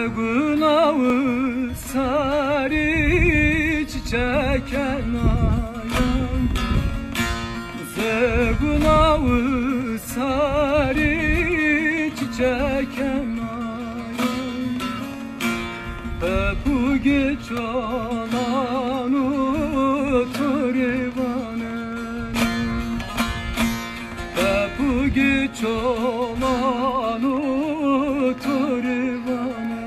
Zegunağı sarı çiçek enayam, Zegunağı sarı çiçek enayam, bu geç olanı turivanın, bu geç olanı turivanın,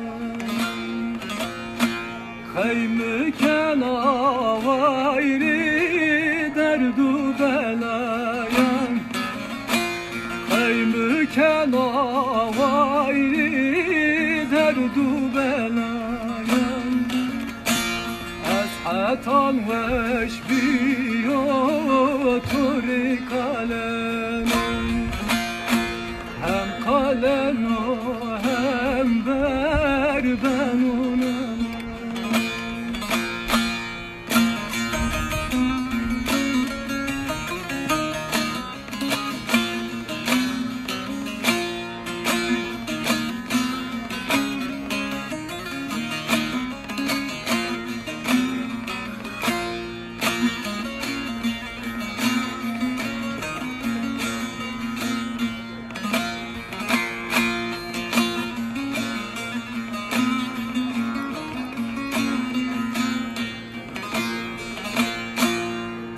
kaymışken avayri derdu belayan, kaymışken avayri derdu belayan, ashatan veş biyo turi kalenin, hem kalen o hem berbenunun.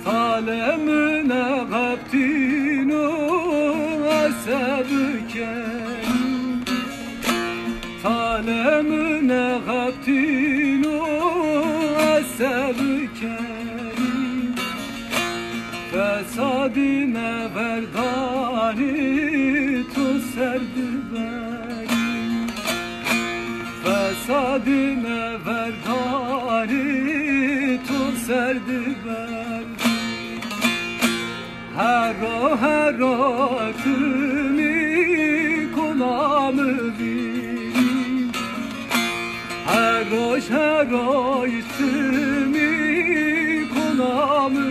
Alemine gabtinu asabken, alemine gabtinu asabken, fesadine verdani tu serdi beri, fesadine verdani tu serdi beri. Hero tümü konamı birim, hero tümü konamı